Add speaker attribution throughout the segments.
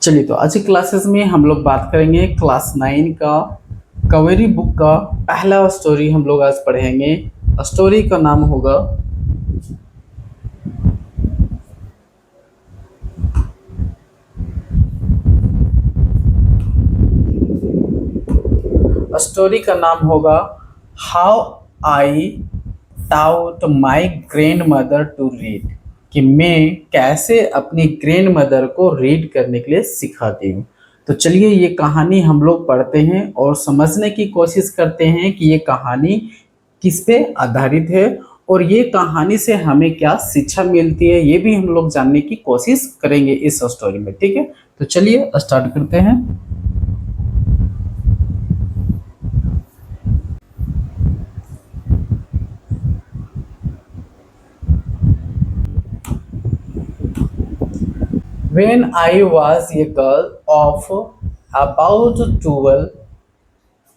Speaker 1: चलिए, तो आज की क्लासेस में हम लोग बात करेंगे क्लास 9 का कवेरी बुक का पहला स्टोरी हम लोग आज पढ़ेंगे। स्टोरी का नाम होगा how I taught my grandmother to read, कि मैं कैसे अपनी ग्रैंड मदर को रीड करने के लिए सिखाती हूँ। तो चलिए ये कहानी हम लोग पढ़ते हैं और समझने की कोशिश करते हैं कि ये कहानी किस पे आधारित है और ये कहानी से हमें क्या शिक्षा मिलती है, ये भी हम लोग जानने की कोशिश करेंगे इस स्टोरी में। ठीक है, तो चलिए स्टार्ट करते हैं। When I was a girl of about 12,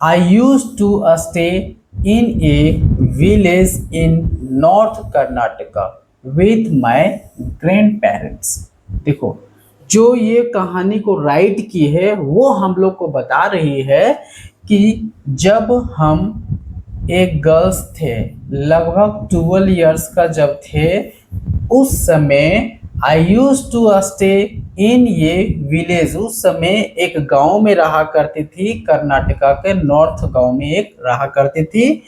Speaker 1: I used to stay in a village in North Karnataka with my grandparents। देखो, जो ये कहानी को राइट की है वो हम लोग को बता रही है कि जब हम एक गर्ल्स थे, लगभग 12 इयर्स का जब थे, उस समय आई यूज टू स्टे इन ये विलेज, उस समय एक गांव में रहा करती थी, कर्नाटका के नॉर्थ गांव में एक रहा करती थी,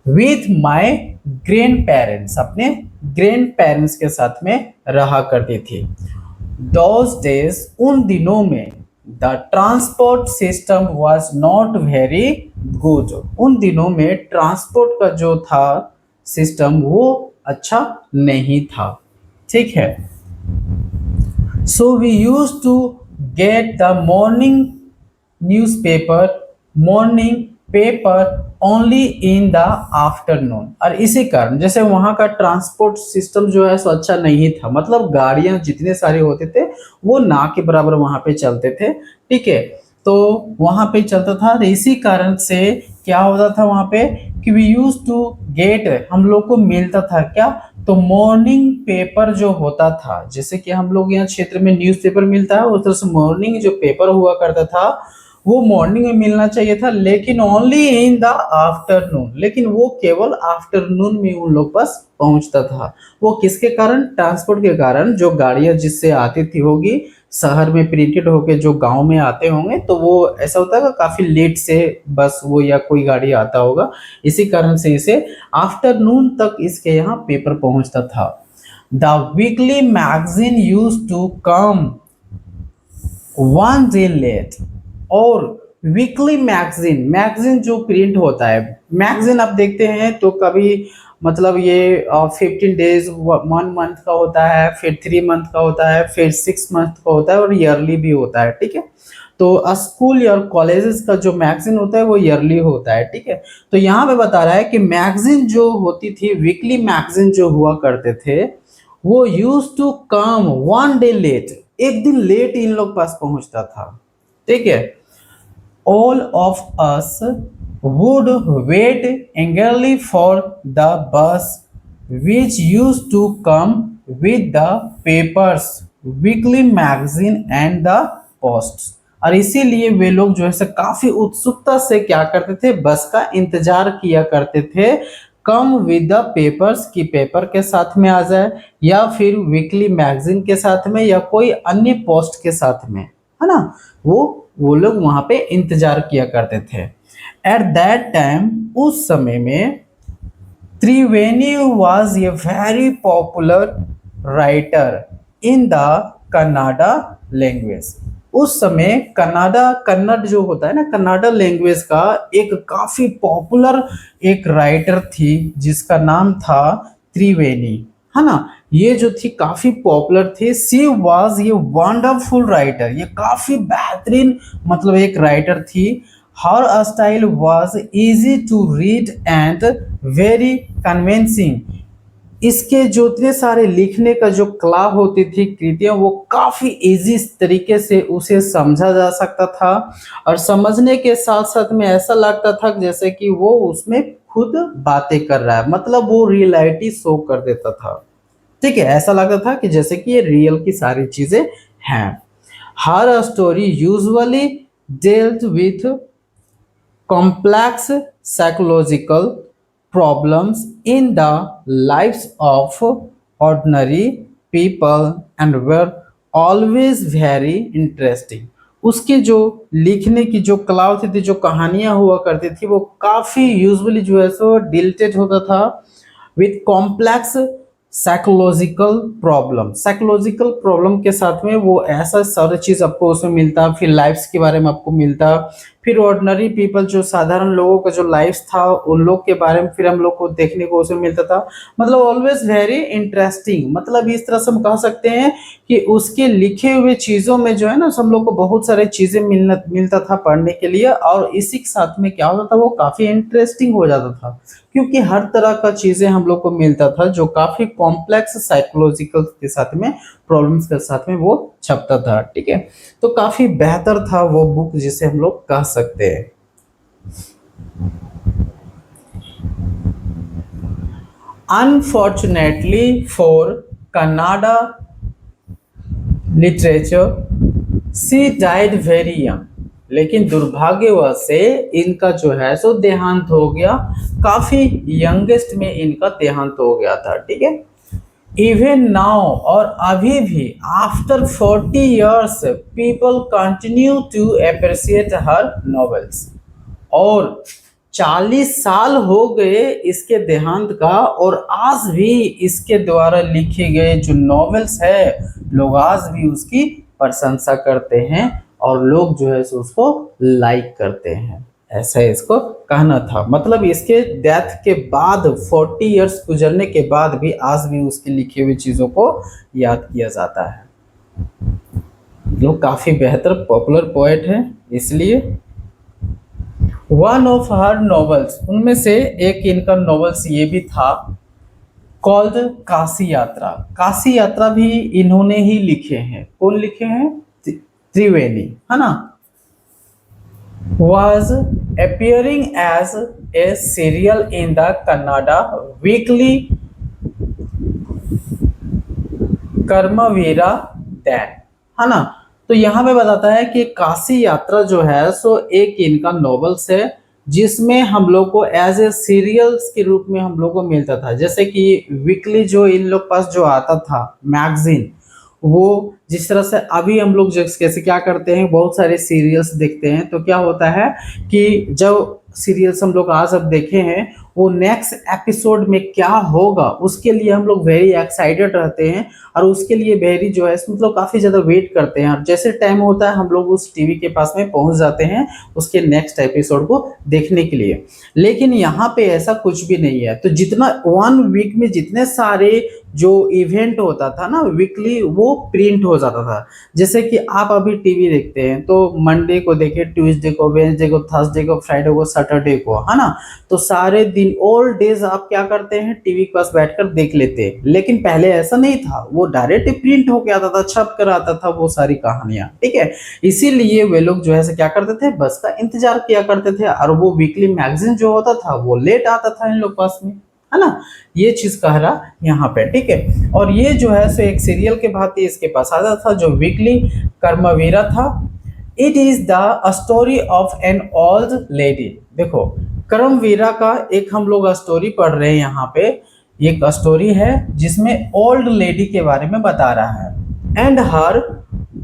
Speaker 1: विथ माय ग्रैंड पेरेंट्स, अपने ग्रैंड पेरेंट्स के साथ में रहा करती थी। दोज डेज, उन दिनों में, the transport system was not very good, उन दिनों में ट्रांसपोर्ट का जो था सिस्टम वो अच्छा नहीं था। ठीक है, so we used to get the morning paper only in the afternoon. और इसी कारण जैसे वहाँ का ट्रांसपोर्ट सिस्टम जो है सो अच्छा नहीं था, मतलब गाड़ियाँ जितने सारे होते थे वो ना के बराबर वहाँ पे चलते थे। ठीक है, तो वहाँ पे चलता था, इसी कारण से क्या होता था वहाँ पे कि वी यूज टू गेट, हम लोग को मिलता था क्या, तो मॉर्निंग पेपर जो होता था, जैसे कि हम लोग यहाँ क्षेत्र में न्यूज़पेपर मिलता है, उस तरह से मॉर्निंग जो पेपर हुआ करता था वो मॉर्निंग में मिलना चाहिए था, लेकिन ओनली इन द आफ्टरनून, लेकिन वो केवल आफ्टरनून में उन लोग पास पहुंचता था। वो किसके कारण? ट्रांसपोर्ट के कारण, जो गाड़ियां जिससे आती थी होगी शहर में प्रिंटेड होके जो गांव में आते होंगे, तो वो ऐसा होता है काफी लेट से बस वो या कोई गाड़ी आता होगा, इसी कारण से इसे आफ्टरनून तक इसके यहाँ पेपर पहुंचता था। The weekly magazine use to come one day late, और वीकली मैगजीन जो प्रिंट होता है, मैगजीन आप देखते हैं तो कभी मतलब ये 15 डेज 1 मंथ का होता है, फिर 3 मंथ का होता है, फिर 6 मंथ का होता है और ईयरली भी होता है। ठीक है, तो स्कूल या कॉलेजेस का जो मैगजीन होता है वो ईयरली होता है। ठीक है, तो यहाँ पे बता रहा है कि मैगजीन जो होती थी, वीकली मैगजीन जो हुआ करते थे, वो use to come one day late, एक दिन लेट इन लोग पास पहुंचता था। ठीक है, all of us would wait eagerly for the bus which used to come with the papers, weekly magazine and the posts। और इसीलिए वे लोग जो है काफी उत्सुकता से क्या करते थे, बस का इंतजार किया करते थे, कम विद द पेपर्स, की पेपर के साथ में आ जाए या फिर वीकली मैगजीन के साथ में या कोई अन्य पोस्ट के साथ में, है ना, वो लोग वहां पे इंतजार किया करते थे। एट दैट टाइम, उस समय में, Triveni was a very popular writer in the Kannada language. उस समय कन्नड़ जो होता है ना, कन्नाडा लैंग्वेज का एक काफी पॉपुलर एक राइटर थी जिसका नाम था त्रिवेणी, है ना। ये जो थी काफी पॉपुलर थी। सी वाज ये वंडरफुल राइटर, ये काफी बेहतरीन मतलब एक राइटर थी। Her style was easy to read and very convincing. इसके जो इतने सारे लिखने का जो कला होती थी, कृतियां, वो काफी इजी तरीके से उसे समझा जा सकता था और समझने के साथ साथ में ऐसा लगता था जैसे कि वो उसमें खुद बातें कर रहा है, मतलब वो रियलिटी शो कर देता था। ठीक है, ऐसा लगता था कि जैसे कि ये रियल की सारी चीजें हैं। Her story usually dealt with complex psychological problems in the lives of ordinary people and were always very interesting. उसके जो लिखने की जो कला होती थी, जो कहानियां हुआ करती थी, वो काफ़ी यूजुअली जो है सो डिल्टेड होता था विथ कॉम्प्लेक्स साइकोलॉजिकल प्रॉब्लम के साथ में वो ऐसा सारी चीज़ आपको उसमें मिलता, फिर लाइफ्स के बारे में आपको मिलता, फिर ऑर्डिनरी पीपल जो साधारण लोगों का जो लाइफ था उन लोग के बारे में फिर हम लोग को देखने को उसमें मिलता था। मतलब ऑलवेज वेरी इंटरेस्टिंग, मतलब इस तरह से हम कह सकते हैं कि उसके लिखे हुए चीज़ों में जो है ना हम लोग को बहुत सारे चीज़ें मिलता था पढ़ने के लिए, और इसी के साथ में क्या होता था वो काफ़ी इंटरेस्टिंग हो जाता था, क्योंकि हर तरह का चीज़ें हम लोग को मिलता था जो काफ़ी कॉम्प्लेक्स साइकोलॉजिकल के साथ में प्रॉब्लम्स के साथ में वो छपता था। ठीक है, तो काफ़ी बेहतर था वो बुक जिसे हम लोग कह सकते हैं। Unfortunately for Kannada literature she died very young, लेकिन दुर्भाग्यवश से इनका जो है सो देहांत हो गया, काफी यंगेस्ट में इनका देहांत हो गया था। ठीक है, इवन नाउ, और अभी भी after 40 years people continue to appreciate her novels, और 40 साल हो गए इसके देहांत का, और आज भी इसके द्वारा लिखे गए जो नॉवेल्स है लोग आज भी उसकी प्रशंसा करते हैं और लोग जो है सो उसको लाइक करते हैं, ऐसा इसको कहना था। मतलब इसके डेथ के बाद 40 इयर्स गुजरने के बाद भी आज भी उसकी लिखी हुई चीज़ों को याद किया जाता है। लोग काफ़ी बेहतर पॉपुलर पोएट है इसलिए। वन ऑफ हर नॉवेल्स, उनमें से एक इनका नॉवेल्स ये भी था कॉल्ड काशी यात्रा। काशी यात्रा भी इन्होंने ही लिखे हैं। कौन लिखे हैं? त्रिवेणी, है ना। was appearing as a serial in the Kannada weekly Karmaveera then, है ना। तो यहाँ पे बताता है कि काशी यात्रा जो है सो एक इनका नॉवेल्स है जिसमें हम लोग को एज ए सीरियल्स के रूप में हम लोग को मिलता था। जैसे कि वीकली जो इन लोग पास जो आता था मैगजीन, वो जिस तरह से अभी हम लोग कैसे क्या करते हैं, बहुत सारे सीरियल्स देखते हैं, तो क्या होता है कि जब सीरियल्स हम लोग आज अब देखे हैं वो नेक्स्ट एपिसोड में क्या होगा उसके लिए हम लोग वेरी एक्साइटेड रहते हैं, और उसके लिए वेरी जो है मतलब काफ़ी ज़्यादा वेट करते हैं, और जैसे टाइम होता है हम लोग उस टीवी के पास में पहुंच जाते हैं उसके नेक्स्ट एपिसोड को देखने के लिए। लेकिन यहाँ पे ऐसा कुछ भी नहीं है। तो जितना 1 वीक में जितने सारे जो इवेंट होता था ना वीकली, वो प्रिंट हो जाता था। जैसे कि आप अभी टीवी देखते हैं तो मंडे को देखे, ट्यूसडे को, वेडनेसडे को, थर्सडे को, फ्राइडे को, सैटरडे को, है ना। तो सारे दिन ऑल डेज आप क्या करते हैं, टीवी के पास बैठकर देख लेते हैं। लेकिन पहले ऐसा नहीं था, वो डायरेक्ट प्रिंट होके आता था, छप कर आता था वो सारी कहानियां। ठीक है, इसीलिए वे लोग जो है क्या करते थे, बस का इंतजार किया करते थे, और वो वीकली मैगजीन जो होता था वो लेट आता था इन लोग पास में, है ना। ये चीज कह रहा यहाँ पे। ठीक है, और ये जो है सो एक सीरियल के भांति इसके पास आता था जो वीकली कर्मवीरा था। It is the story of an old lady. देखो, कर्मवीरा का एक हम लोग स्टोरी पढ़ रहे हैं यहाँ पे, एक स्टोरी है जिसमें ओल्ड लेडी के बारे में बता रहा है। And her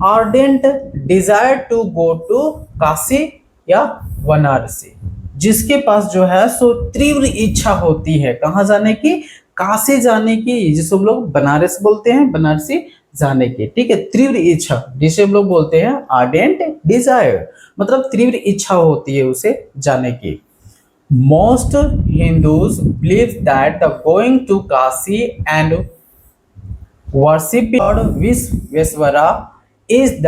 Speaker 1: ardent desire to go to Kashi या वाराणसी, जिसके पास जो है सो तीव्र इच्छा होती है कहाँ जाने की, काशी जाने की, जिसे हम लोग बनारस बोलते हैं, बनारसी जाने की। ठीक है, तीव्र इच्छा जिसे हम लोग बोलते हैं आर्डेंट डिजायर, मतलब तीव्र इच्छा होती है उसे जाने की। Most Hindus believe that the going to Kashi and worshipping lord Vishweshwara is the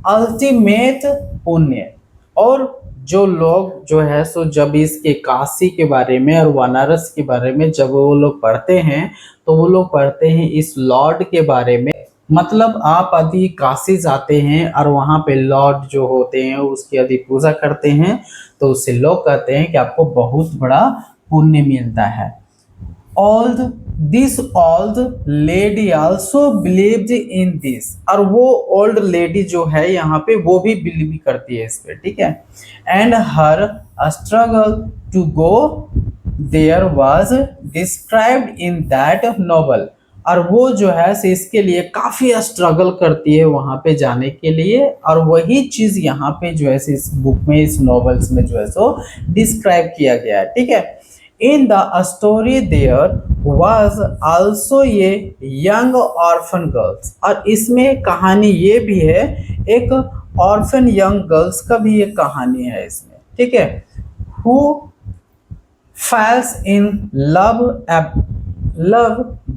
Speaker 1: ultimate punya. और जो लोग जो है सो जब इसके काशी के बारे में और बनारस के बारे में जब वो लोग पढ़ते हैं तो वो लोग पढ़ते हैं इस लॉर्ड के बारे में। मतलब आप यदि काशी जाते हैं और वहाँ पे लॉर्ड जो होते हैं उसकी यदि पूजा करते हैं तो उससे लोग कहते हैं कि आपको बहुत बड़ा पुण्य मिलता है। All this old lady also believed in this, और वो ओल्ड लेडी जो है यहाँ पे वो भी बिलीव करती है इस पे, ठीक है। And her struggle to go there was described in that novel, और वो जो है से इसके लिए काफी स्ट्रगल करती है वहां पे जाने के लिए, और वही चीज यहाँ पे जो है से इस बुक में, इस नॉवेल्स में जो है सो डिस्क्राइब किया गया है, ठीक है। In the story there was also ये यंग ऑर्फन गर्ल्स, और इसमें कहानी ये भी है, एक ऑर्फन यंग गर्ल्स का भी एक कहानी है इसमें, ठीक है। Who falls in love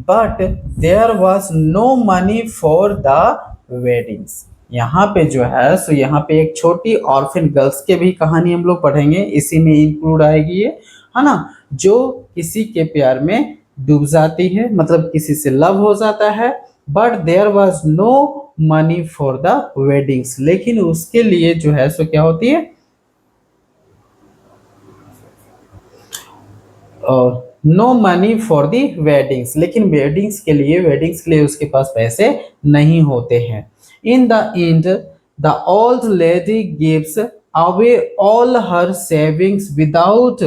Speaker 1: but there was no money for the weddings। यहाँ पे जो है सो यहाँ पे एक छोटी ऑर्फन गर्ल्स के भी कहानी हम लोग पढ़ेंगे, इसी में इंक्लूड आएगी ये, है ना, जो किसी के प्यार में डूब जाती है, मतलब किसी से लव हो जाता है, but there was no money for the weddings, लेकिन उसके लिए जो है सो क्या होती है, no money for the weddings, लेकिन वेडिंग्स के लिए उसके पास पैसे नहीं होते हैं। In the end the old lady gives away all her savings without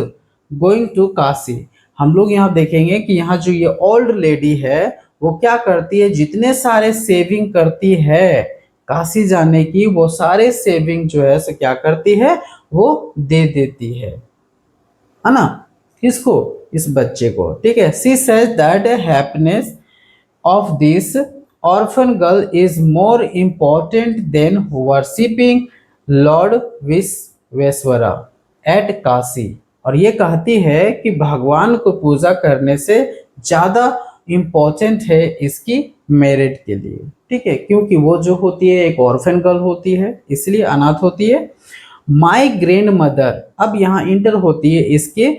Speaker 1: going to Kashi. हम लोग यहाँ देखेंगे कि यहाँ जो ये ओल्ड लेडी है वो क्या करती है, जितने सारे सेविंग करती है काशी जाने की, वो सारे सेविंग जो है सो क्या करती है, वो दे देती है ना, किसको, इस बच्चे को, ठीक है। She says that happiness of this orphan girl is more important than worshipping lord Vishweshwara at Kashi, और ये कहती है कि भगवान को पूजा करने से ज्यादा इम्पोर्टेंट है इसकी मैरिड के लिए, ठीक है, क्योंकि वो जो होती है एक ऑर्फन गर्ल होती है, इसलिए अनाथ होती है। माई ग्रैंड मदर, अब यहाँ इंटर होती है इसके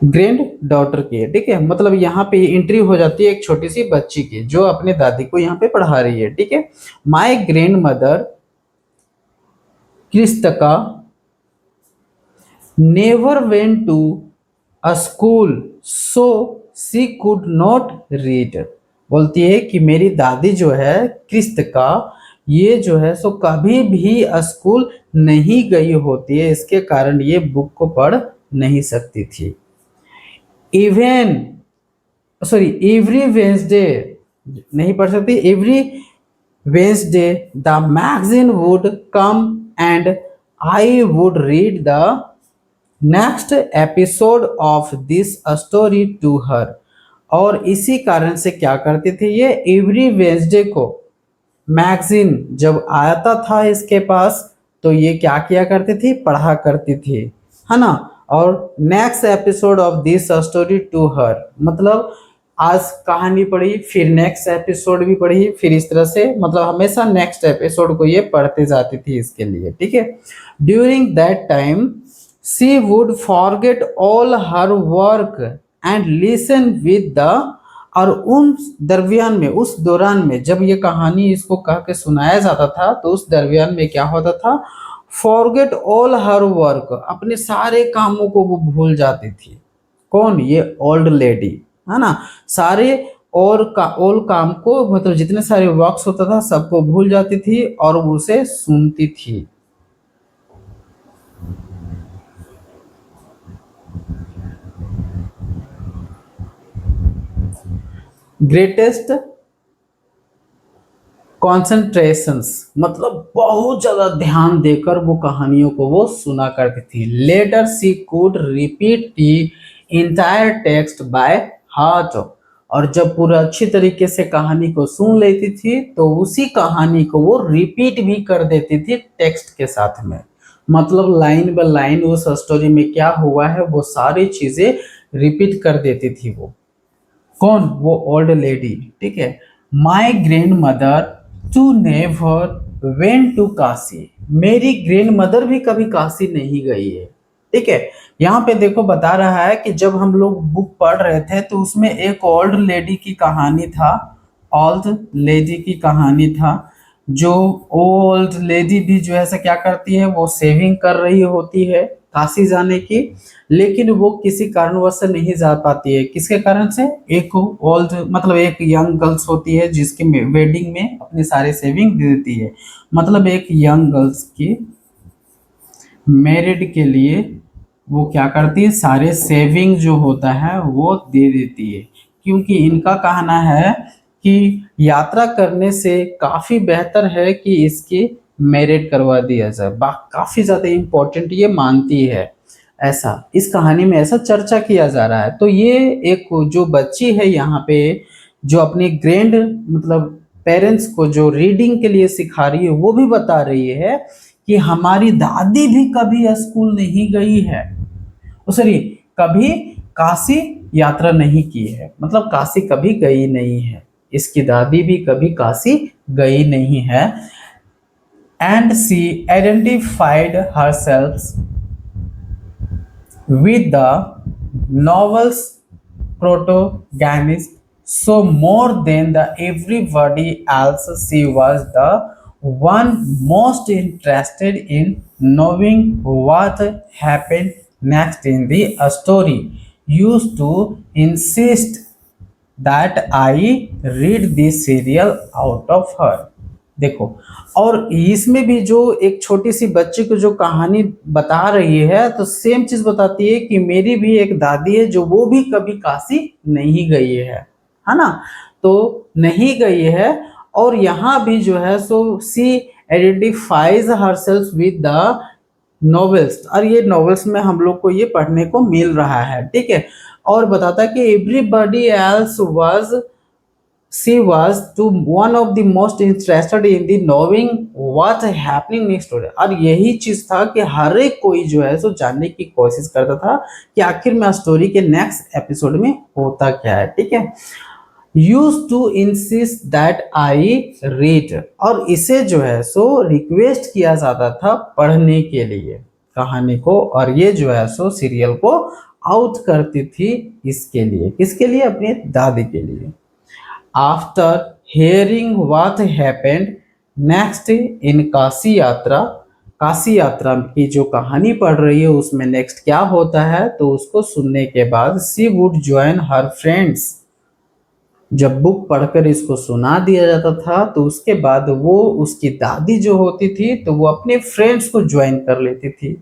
Speaker 1: ग्रैंड डॉटर की, ठीक है, मतलब यहाँ पे एंट्री हो जाती है एक छोटी सी बच्ची की जो अपने दादी को यहाँ पे पढ़ा रही है, ठीक है। My grandmother Krishtakka never went to a school so she could not read, बोलती है कि मेरी दादी जो है क्रिस्तका, ये जो है सो कभी भी स्कूल नहीं गई होती है, इसके कारण ये बुक को पढ़ नहीं सकती थी। इवन एवरी वेंसडे नहीं पढ़ सकती, every Wednesday the magazine would come and I would read the next episode of this story to her, और इसी कारण से क्या करती थी ये, एवरी वेंसडे को मैगजीन जब आता था इसके पास तो ये क्या किया करती थी, पढ़ा करती थी, है ना। और next episode of this story to her, मतलब आज कहानी पढ़ी फिर नेक्स्ट एपिसोड भी पढ़ी, फिर इस तरह से मतलब हमेशा नेक्स्ट एपिसोड को ये पढ़ते जाती थी इसके लिए, ठीक है। During that time she would forget all her work and listen with the, और उस दौरान में जब ये कहानी इसको कह के सुनाया जाता था तो उस दरमियान में क्या होता था, फॉरगेट ऑल हर वर्क, अपने सारे कामों को वो भूल जाती थी। कौन, ये ओल्ड लेडी, है ना, सारे ऑल काम को, मतलब जितने सारे वर्क्स होता था सबको भूल जाती थी और वो उसे सुनती थी। ग्रेटेस्ट कॉन्सेंट्रेशंस, मतलब बहुत ज्यादा ध्यान देकर वो कहानियों को वो सुना करती थी। Later she could repeat the entire text by heart, और जब पूरा अच्छी तरीके से कहानी को सुन लेती थी तो उसी कहानी को वो रिपीट भी कर देती थी टेक्स्ट के साथ में, मतलब लाइन बाय लाइन उस स्टोरी में क्या हुआ है वो सारी चीजें रिपीट कर देती थी वो। कौन, वो ओल्ड लेडी, ठीक है। My grandmother too never went to Kashi, मेरी ग्रैंड मदर भी कभी काशी नहीं गई है, ठीक है। यहाँ पे देखो बता रहा है कि जब हम लोग बुक पढ़ रहे थे तो उसमें एक ओल्ड लेडी की कहानी था, ओल्ड लेडी की कहानी था, जो ओल्ड लेडी भी जो है क्या करती है, वो सेविंग कर रही होती है, काशी जाने की, लेकिन वो किसी कारणवश से नहीं जा पाती है। किसके कारण से? एक ओल्ड मतलब एक यंग गर्ल्स होती है जिसकी वेडिंग में अपने सारे सेविंग दे देती है। मतलब एक यंग गर्ल्स की मैरिड के लिए वो क्या करती है, सारे सेविंग जो होता है वो दे देती है, क्योंकि इनका कहना है कि यात्रा करने से काफी बेहतर है कि इसकी मैरिड करवा दिया जाए। काफी ज्यादा इम्पोर्टेंट ये मानती है, ऐसा इस कहानी में ऐसा चर्चा किया जा रहा है। तो ये एक जो बच्ची है यहाँ पे, जो अपनी ग्रैंड मतलब पेरेंट्स को जो रीडिंग के लिए सिखा रही है, वो भी बता रही है कि हमारी दादी भी कभी स्कूल नहीं गई है, सॉरी कभी काशी यात्रा नहीं की है, मतलब काशी कभी गई नहीं है। इसकी दादी भी कभी काशी गई नहीं है। And she identified herself with the novel's protagonist, so more than the everybody else she was the one most interested in knowing what happened next in the story, used to insist that I read this serial out of her। देखो, और इसमें भी जो एक छोटी सी बच्ची को जो कहानी बता रही है, तो सेम चीज बताती है कि मेरी भी एक दादी है जो वो भी कभी काशी नहीं गई है ना, तो नहीं गई है। और यहाँ भी जो है सो she identifies herself with the novels, और ये नॉवेल्स में हम लोग को ये पढ़ने को मिल रहा है, ठीक है। और बताता है कि everybody else was she was to one of the most interested in the knowing what happening next door। और यही चीज था कि हर एक कोई जो है सो जानने की कोशिश करता था कि आखिर में स्टोरी के नेक्स्ट एपिसोड में होता क्या है, ठीक है। used to insist that I read, और इसे जो है सो रिक्वेस्ट किया जाता था पढ़ने के लिए कहानी को, और ये जो है सो सीरियल को आउट करती थी इसके लिए, किसके लिए? अपनी दादी के लिए। After hearing what happened next in Kashi यात्रा, काशी यात्रा की जो कहानी पढ़ रही है उसमें नेक्स्ट क्या होता है, तो उसको सुनने के बाद सी वुड ज्वाइन हर फ्रेंड्स। जब बुक पढ़कर इसको सुना दिया जाता था तो उसके बाद वो उसकी दादी जो होती थी तो वो अपने फ्रेंड्स को ज्वाइन कर लेती थी।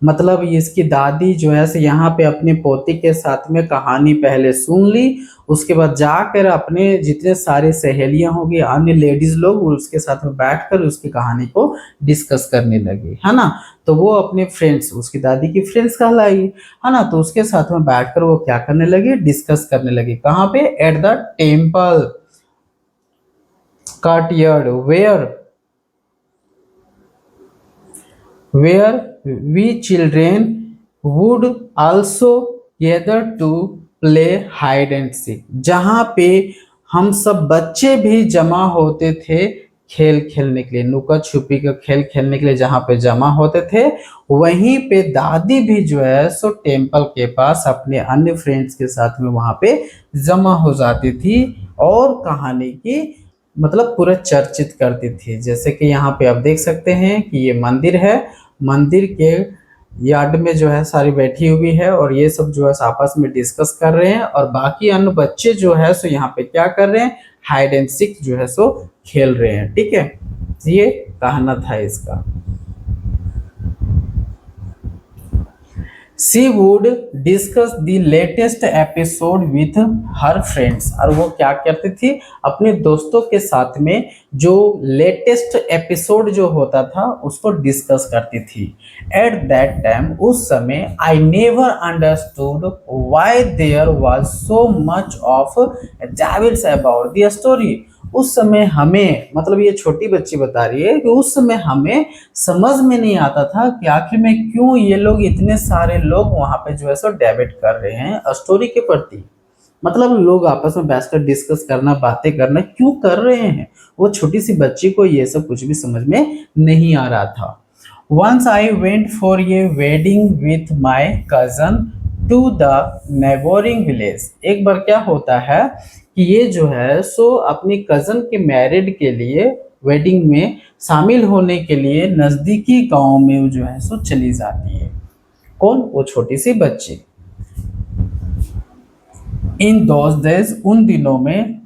Speaker 1: मतलब इसकी दादी जो है यहाँ पे अपने पोती के साथ में कहानी पहले सुन ली, उसके बाद जाकर अपने जितने सारे सहेलियां होगी, अन्य लेडीज लोग, उसके साथ में बैठकर उसकी कहानी को डिस्कस करने लगी, है ना। तो वो अपने फ्रेंड्स, उसकी दादी की फ्रेंड्स कहलाई, है ना, तो उसके साथ में बैठकर वो क्या करने लगी? डिस्कस करने लगी। कहाँ पे? At the temple courtyard where we children would also gather to play hide and seek, जहाँ पे हम सब बच्चे भी जमा होते थे खेल खेलने के लिए, नुका छुपी का खेल खेलने के लिए जहाँ पे जमा होते थे, वहीं पे दादी भी जो है सो टेम्पल के पास अपने अन्य फ्रेंड्स के साथ में वहाँ पे जमा हो जाती थी और कहानी की मतलब पूरा चर्चित करती थी। जैसे कि यहाँ पे आप देख सकते हैं कि ये मंदिर है, मंदिर के यार्ड में जो है सारी बैठी हुई है और ये सब जो है आपस में डिस्कस कर रहे हैं, और बाकी अन्य बच्चे जो है सो यहाँ पे क्या कर रहे हैं? हाइड एंड सीक जो है सो खेल रहे हैं, ठीक है। ये कहना था इसका। She would discuss the latest episode with her friends, और वो क्या करती थी? अपने दोस्तों के साथ में जो लेटेस्ट एपिसोड जो होता था उसको डिस्कस करती थी। At that time, उस समय I never understood why there was so much of debates about the story। उस समय हमें, मतलब ये छोटी बच्ची बता रही है कि उस समय हमें समझ में नहीं आता था कि आखिर में क्यों ये लोग, इतने सारे लोग वहां पे जो है सो डेबिट कर रहे हैं स्टोरी के प्रति। मतलब लोग आपस में बैठकर डिस्कस करना, बातें करना क्यों कर रहे हैं? वो छोटी सी बच्ची को ये सब कुछ भी समझ में नहीं आ रहा था। Once I went for a wedding with my cousin to the neighboring village। एक बार क्या होता है कि ये जो है सो अपनी कजन के मैरिड के लिए, वेडिंग में शामिल होने के लिए नज़दीकी गांव में जो है सो चली जाती है। कौन? वो छोटी सी बच्ची। इन दोज डेज, उन दिनों में,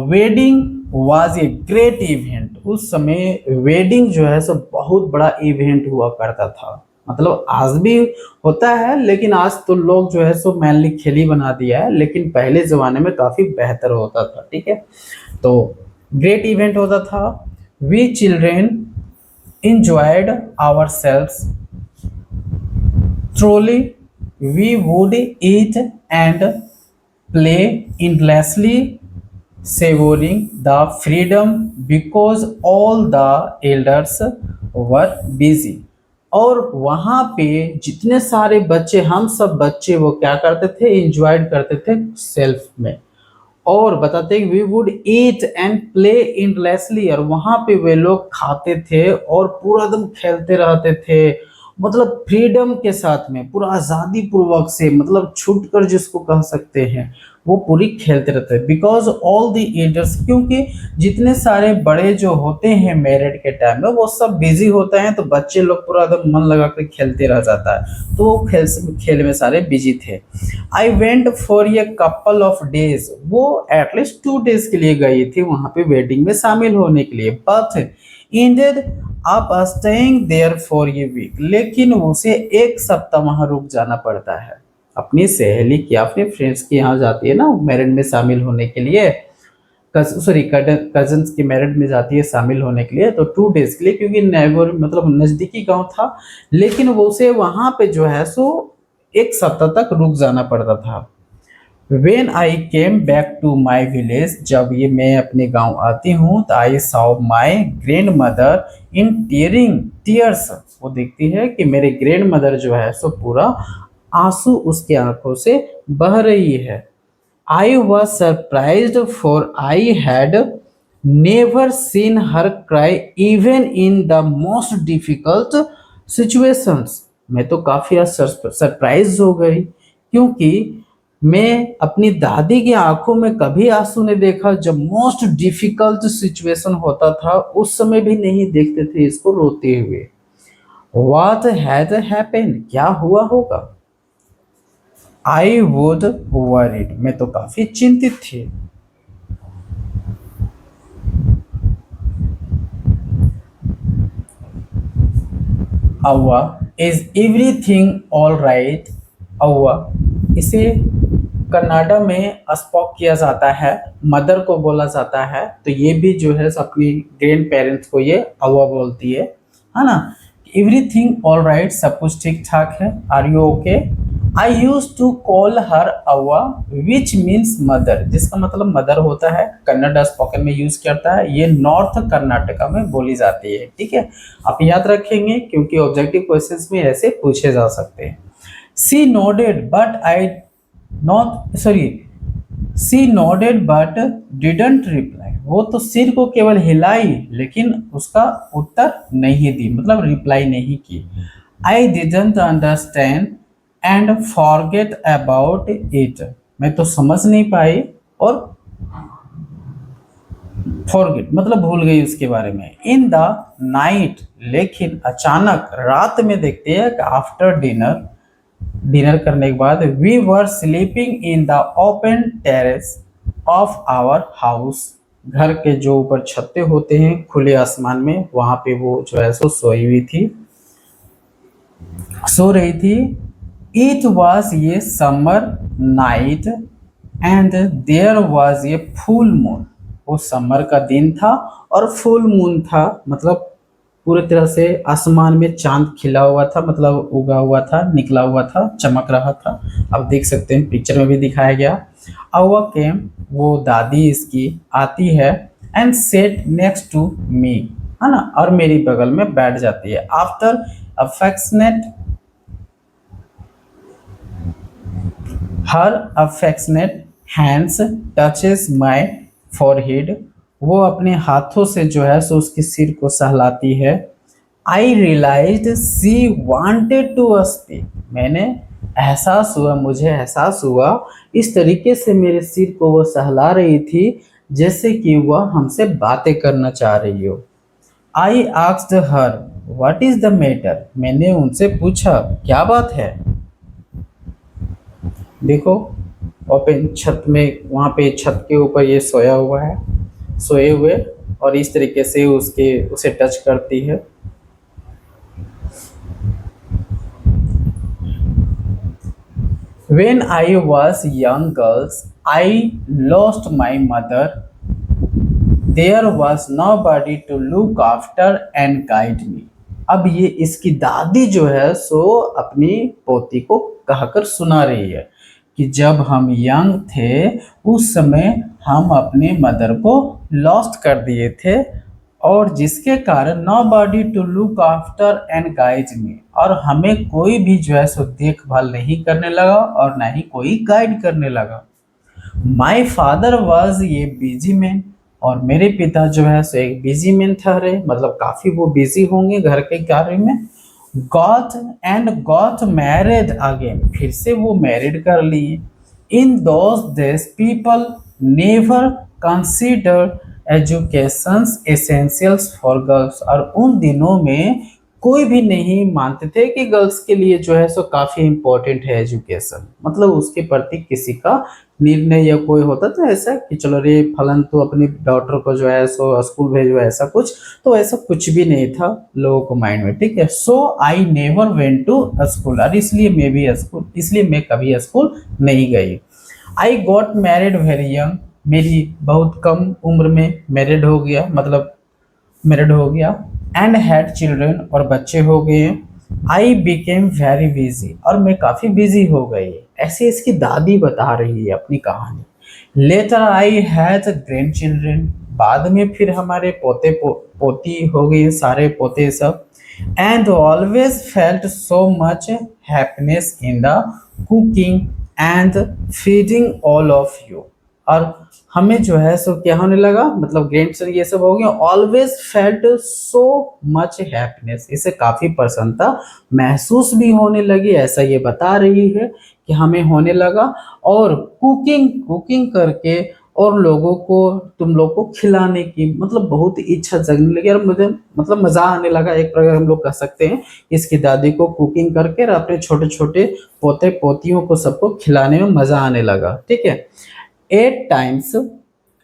Speaker 1: wedding was a great event. उस समय वेडिंग जो है सो बहुत बड़ा इवेंट हुआ करता था। मतलब आज भी होता है, लेकिन आज तो लोग जो है सो मेनली खेल ही बना दिया है, लेकिन पहले जमाने में काफी बेहतर होता था। ठीक है, तो ग्रेट इवेंट होता था। We children enjoyed ourselves thoroughly. We would eat and play endlessly, savoring the freedom because all the elders were busy. और वहाँ पे जितने सारे बच्चे, हम सब बच्चे, वो क्या करते थे? इंजॉय करते थे सेल्फ में। और बताते हैं we would eat and play endlessly, और वहां पे वे लोग खाते थे और पूरा एकदम खेलते रहते थे। मतलब फ्रीडम के साथ में, पूरा आजादी पूर्वक से, मतलब छूट कर जिसको कह सकते हैं, वो पूरी खेलते रहते हैं। बिकॉज ऑल द एल्डर्स, क्योंकि जितने सारे बड़े जो होते हैं मैरिड के टाइम में, वो सब बिजी होते हैं, तो बच्चे लोग पूरा एकदम मन लगा कर खेलते रह जाता है। तो वो खेल में सारे बिजी थे। I went for a couple of days, वो एटलीस्ट 2 डेज के लिए गई थी वहां पे वेडिंग में शामिल होने के लिए। बट इंडेड आप staying there for a week, लेकिन उसे 1 सप्ताह वहां रुक जाना पड़ता है। अपनी सहेली की, अपने फ्रेंड्स के यहाँ जाती है ना मैरिड में शामिल होने के लिए, सॉरी कजन्स की मैरिड में जाती है शामिल होने के लिए, तो 2 डेज के लिए, क्योंकि नेबर मतलब नजदीकी गांव था, लेकिन वो उसे वहां पे जो है सो 1 सप्ताह तक रुक जाना पड़ता था। When I came back to my village, जब ये मैं अपने गांव आती हूँ, तो I saw my grandmother in tears, वो देखती है कि मेरे ग्रैंड मदर जो है सो पूरा आंसू उसके आंखों से बह रही है। I was surprised, for I had never seen her cry even in the most difficult situations. मैं तो काफी सरप्राइज हो गई, क्योंकि मैं अपनी दादी की आंखों में कभी आंसू नहीं देखा। जब मोस्ट डिफिकल्ट सिचुएशन होता था, उस समय भी नहीं देखते थे इसको रोते हुए। What had happened? क्या हुआ होगा? I was worried, मैं तो काफी चिंतित थी। अव्वा, is everything all right? अव्वा, इसे कन्नाडा में स्पोक किया जाता है, मदर को बोला जाता है, तो ये भी जो है अपनी ग्रैंड पेरेंट्स को ये अव्वा बोलती है ना। एवरीथिंग ऑल राइट, सब कुछ ठीक ठाक है। Are you okay? I use to call her Avva which means mother, जिसका मतलब मदर होता है। कन्नड़ स्पोकन में यूज करता है, ये नॉर्थ कर्नाटका में बोली जाती है। ठीक है, आप याद रखेंगे क्योंकि ऑब्जेक्टिव क्वेश्चंस में ऐसे पूछे जा सकते हैं। She nodded but I not sorry she nodded but didn't reply, वो तो सिर को केवल हिलाई, लेकिन उसका उत्तर नहीं दी, मतलब रिप्लाई नहीं की। I didn't understand and forget about it, मैं तो समझ नहीं पाई और फॉरगेट मतलब भूल गई उसके बारे में। इन द नाइट, लेकिन अचानक रात में देखते हैं कि आफ्टर डिनर करने के बाद, we were sleeping in the open terrace of our house, घर के जो ऊपर छत्ते होते हैं खुले आसमान में, वहां पे वो जो है सो सो रही थी। इट वॉज ये summer night and there was a full moon, वो समर का दिन था और फुल मून था, मतलब पूरी तरह से आसमान में चांद खिला हुआ था, मतलब उगा हुआ था, निकला हुआ था, चमक रहा था। आप देख सकते हैं पिक्चर में भी दिखाया गया। अव्वा केम, वो दादी इसकी आती है, and sat next to me, है ना, और मेरी बगल में बैठ जाती है। After affectionate her affectionate hands touches my forehead, वो अपने हाथों से जो है सो उसके सिर को सहलाती है। I realised she wanted to speak, मुझे एहसास हुआ इस तरीके से मेरे सिर को वो सहला रही थी जैसे कि वह हमसे बातें करना चाह रही हो। I asked her what is the matter, मैंने उनसे पूछा क्या बात है। देखो ओपन छत में, वहाँ पे छत के ऊपर ये सोया हुआ है, सोए हुए, और इस तरीके से उसके उसे टच करती है। When I was young girls, I lost my mother. There was nobody to look after and guide me. अब ये इसकी दादी जो है सो अपनी पोती को कहकर सुना रही है कि जब हम यंग थे उस समय हम अपने मदर को लॉस्ट कर दिए थे, और जिसके कारण nobody to look after and guide me, और हमें कोई भी जो है सो देखभाल नहीं करने लगा और ना ही कोई गाइड करने लगा। माई फादर वॉज ये बिजी मैन, और मेरे पिता जो है सो एक बिजी मैन ठहरे, मतलब काफी वो बिजी होंगे घर के कार्य में। गॉट मैरिड अगेन, फिर से वो मैरिड कर लिए। In those days people never consider educations essentials for girls, और उन दिनों में कोई भी नहीं मानते थे कि गर्ल्स के लिए जो है सो काफी इम्पोर्टेंट है एजुकेशन, मतलब उसके प्रति किसी का निर्णय या कोई होता तो ऐसा कि चलो रे फलन तो अपनी डॉटर को जो है सो स्कूल भेजो, ऐसा कुछ तो ऐसा कुछ भी नहीं था लोगों को माइंड में, ठीक है। So I never went to school, और इसलिए मैं कभी स्कूल नहीं गई। I got married very young, मेरी बहुत कम उम्र में मैरिड हो गया, मतलब मैरिड हो गया। एंड हैड चिल्ड्रन, और बच्चे हो गए। आई बिकेम वेरी बिजी, और मैं काफ़ी बिजी हो गई। ऐसे इसकी दादी बता रही है अपनी कहानी। Later I has grandchildren, बाद में फिर हमारे पोती हो गए, सारे पोते सब। And always felt so much happiness in the cooking and feeding all of you, और हमें जो है सो क्या होने लगा, मतलब ग्रैंड सन ये सब हो गया। Always felt so much happiness, इसे काफी प्रसन्नता महसूस भी होने लगी, ऐसा ये बता रही है कि हमें होने लगा। और कुकिंग कुकिंग करके और लोगों को, तुम लोग को खिलाने की मतलब बहुत इच्छा जगने लगी, और मुझे मतलब मजा आने लगा, एक प्रकार हम लोग कह सकते हैं। इसकी दादी को कुकिंग करके और अपने छोटे छोटे पोते पोतियों को सबको खिलाने में मजा आने लगा, ठीक है। At times,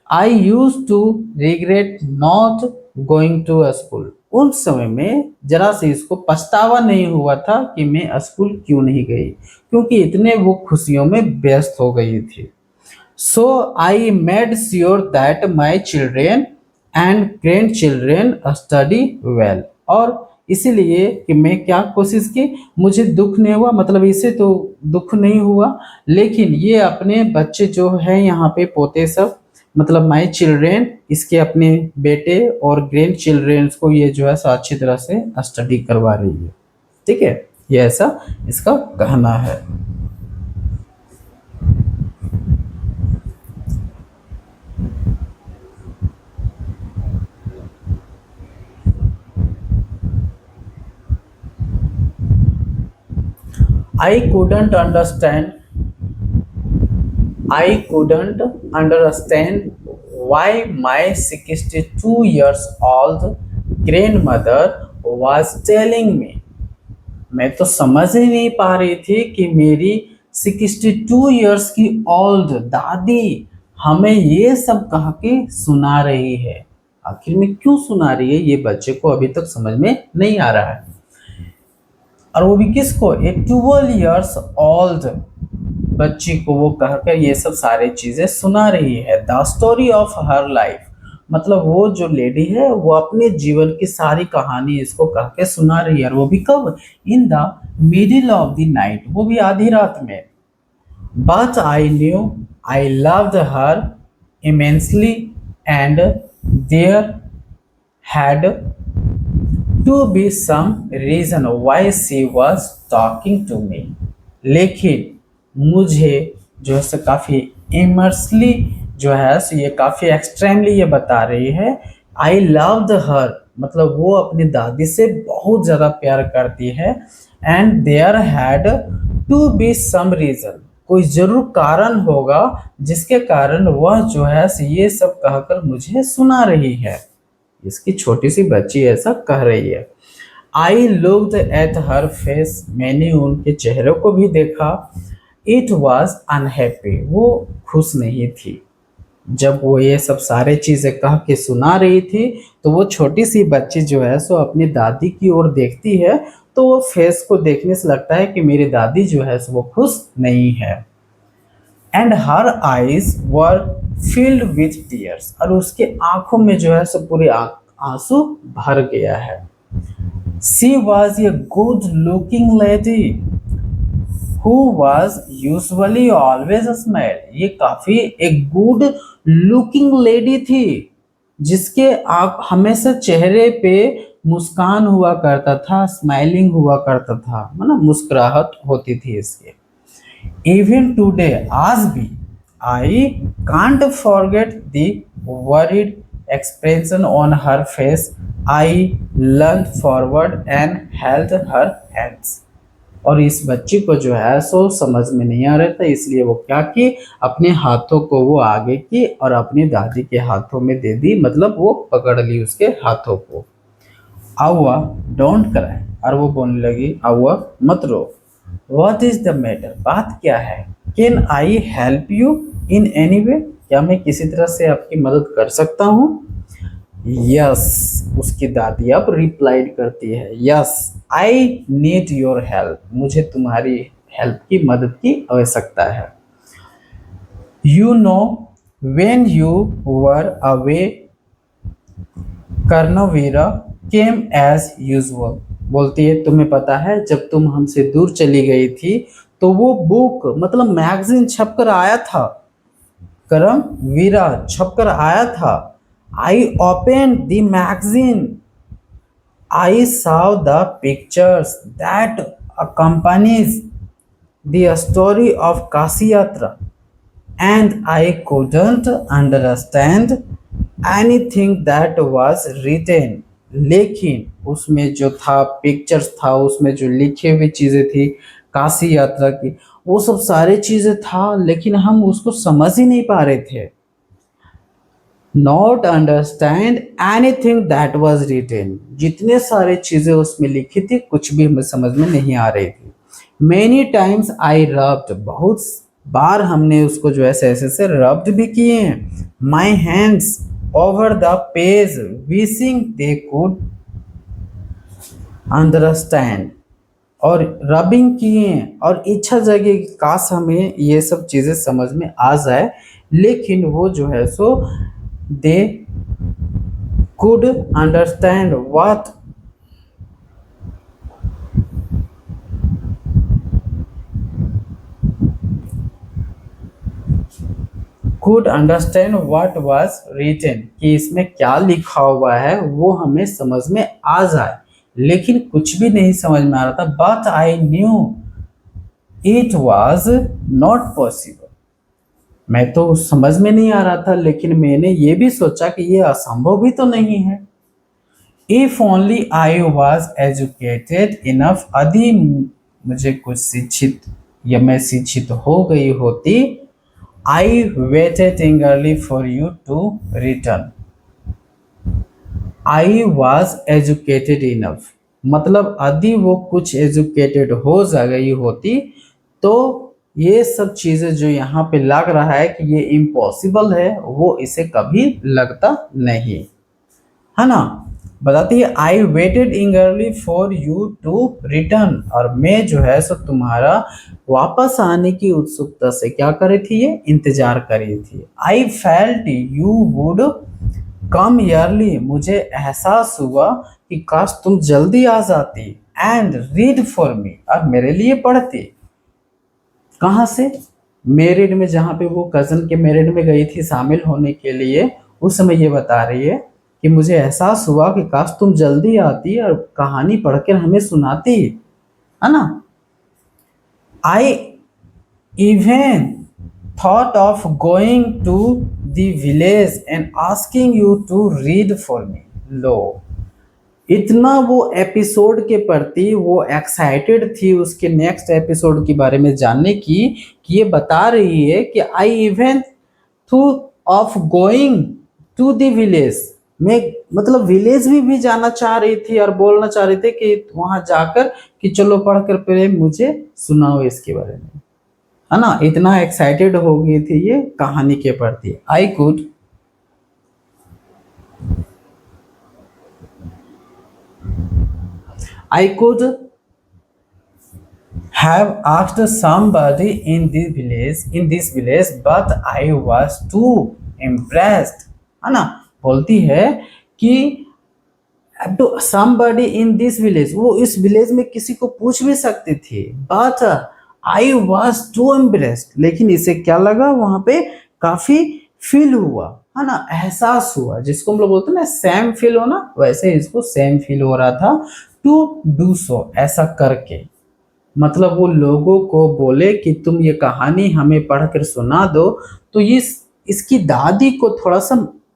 Speaker 1: I used to regret not going to a school. उन समय में जरा से इसको पछतावा नहीं हुआ था कि मैं स्कूल क्यों नहीं गई, क्योंकि इतने वो खुशियों में व्यस्त हो गई थी। So I made sure that my children and grandchildren study well, और इसीलिए कि मैं क्या कोशिश की, मुझे दुख नहीं हुआ, मतलब इसे तो दुख नहीं हुआ, लेकिन ये अपने बच्चे जो हैं यहाँ पे पोते सब, मतलब माई चिल्ड्रेन, इसके अपने बेटे और ग्रैंड चिल्ड्रेन को ये जो है सो अच्छी तरह से स्टडी करवा रही है, ठीक है। ये ऐसा इसका कहना है। I couldn't understand I couldn't understand why my 62 years old grandmother was telling me। मैं तो समझ ही नहीं पा रही थी कि मेरी 62 इयर्स की ओल्ड दादी हमें ये सब कह के सुना रही है। आखिर में क्यों सुना रही है ये बच्चे को अभी तक समझ में नहीं आ रहा है, और वो भी किसको, ए 12 इयर्स ओल्ड बच्ची को वो कहकर ये सब सारी चीजें सुना रही है। The story of her life, मतलब वो जो लेडी है वो अपने जीवन की सारी कहानी इसको कह के सुना रही है, और वो भी कब, in the middle of the night, वो भी आधी रात में। But I knew I loved her immensely and there had to be some reason why she was talking to me. लेकिन मुझे जो है सो काफ़ी इमर्सली जो है सो ये काफ़ी एक्सट्रीमली ये बता रही है। आई लव्ड हर, मतलब वो अपनी दादी से बहुत ज़्यादा प्यार करती है। And there had to be some reason, कोई ज़रूर कारण होगा जिसके कारण वह जो है सो ये सब कहकर मुझे सुना रही है। इसकी छोटी सी बच्ची ऐसा कह रही है। I looked at her face, मैंने उनके चेहरे को भी देखा। इट वॉज अनहैप्पी, वो खुश नहीं थी। जब वो ये सब सारे चीजें कह के सुना रही थी, तो वो छोटी सी बच्ची जो है सो अपनी दादी की ओर देखती है, तो वो फेस को देखने से लगता है कि मेरी दादी जो है सो वो खुश नहीं है। And her eyes were filled with tears, और उसके आंखों में जो है सो पूरे आंसू भर गया है। She was a good looking lady who was usually always smile, ये काफी एक गुड लुकिंग लेडी थी जिसके आप हमेशा चेहरे पे मुस्कान हुआ करता था, स्माइलिंग हुआ करता था, मतलब मुस्कुराहट होती थी इसके। इवन टुडे, आज भी, I can't forget the worried expression on her face. I leaned forward and held her hands. और इस बच्ची को जो है सो समझ में नहीं आ रहा था, इसलिए वो क्या की, अपने हाथों को वो आगे की और अपनी दादी के हाथों में दे दी, मतलब वो पकड़ ली उसके हाथों को। आवा डोंट क्राई, और वो बोलने लगी आवा मत रो। व्हाट इज द मैटर, बात क्या है। Can I help you in any way, क्या मैं किसी तरह से आपकी मदद कर सकता हूँ। यस, उसकी दादी अब रिप्लाइड करती है, yes I need your help, मुझे तुम्हारी हेल्प की, मदद की आवश्यकता है। You know when you were away Karmaveera came as usual, बोलती है तुम्हें पता है जब तुम हमसे दूर चली गई थी तो वो बुक, मतलब मैगजीन छपकर आया था, कर्णवीरा छपकर आया था। I opened the magazine. I saw the pictures that accompanies the story of Kashi Yatra, and I couldn't understand anything that was written. लेकिन उसमें जो था पिक्चर्स था, उसमें जो लिखे हुई चीज़ें थी काशी यात्रा की, वो सब सारी चीज़ें था, लेकिन हम उसको समझ ही नहीं पा रहे थे। Not understand anything that was written, जितने सारे चीजें उसमें लिखी थी कुछ भी हमें समझ में नहीं आ रही थी। मेनी टाइम्स आई रब्ड, बहुत बार हमने उसको जो है ऐसे से रब्ड भी किए हैं। My hands over the page wishing they could understand, और रबिंग किए और इच्छा जगी काश हमें ये सब चीज़ें समझ में आ जाए, लेकिन वो जो है सो they could understand what could understand what was written, कि इसमें क्या लिखा हुआ है वो हमें समझ में आ जाए, लेकिन कुछ भी नहीं समझ में आ रहा था। But I knew it was not possible, मैं तो समझ में नहीं आ रहा था, लेकिन मैंने ये भी सोचा कि ये असंभव भी तो नहीं है। If only I was educated enough, यदि मुझे कुछ शिक्षित या मैं शिक्षित हो गई होती। I waited eagerly for you to return. I was educated enough, मतलब यदि वो कुछ एजुकेटेड हो जा गई होती तो ये सब चीजें जो यहाँ पे लग रहा है कि ये इम्पॉसिबल है, वो इसे कभी लगता नहीं है ना। बताती है I waited eagerly for you to return, और मैं जो है सो तुम्हारा वापस आने की उत्सुकता से क्या कर रही थी, ये इंतजार कर रही थी। I felt you would come yearly, मुझे एहसास हुआ कि काश तुम जल्दी आ जाती। एंड रीड फॉर मी, और मेरे लिए पढ़ती। कहाँ से, मैरिड में, जहाँ पे वो कजन के मैरिड में गई थी शामिल होने के लिए, उस समय ये बता रही है कि मुझे एहसास हुआ कि काश तुम जल्दी आती और कहानी पढ़कर हमें सुनाती, है ना। I even thought of going to the village and asking you to read for me. लो, इतना वो एपिसोड के प्रति वो एक्साइटेड थी उसके नेक्स्ट एपिसोड के बारे में जानने की, कि ये बता रही है कि I even thought of going to the village, मैं मतलब विलेज में भी जाना चाह रही थी और बोलना चाह रही थी कि वहां जाकर कि चलो पढ़कर पहले मुझे सुनाओ इसके बारे में। है ना, इतना एक्साइटेड हो गई थी ये कहानी के प्रति। I could have asked somebody in this village but I was too impressed, है ना। बोलती है कि to somebody in this village, वो इस विलेज में किसी को पूछ भी सकती थी, but I was too impressed, लेकिन इसे क्या लगा वहां पे काफी फील हुआ, है ना, एहसास हुआ, जिसको हम लोग बोलते हैं ना सेम फील होना, वैसे इसको सेम फील हो रहा था टू डू सो, ऐसा करके। मतलब वो लोगों को बोले कि तुम ये कहानी हमें पढ़कर सुना दो, तो ये इसकी दादी को थोड़ा सा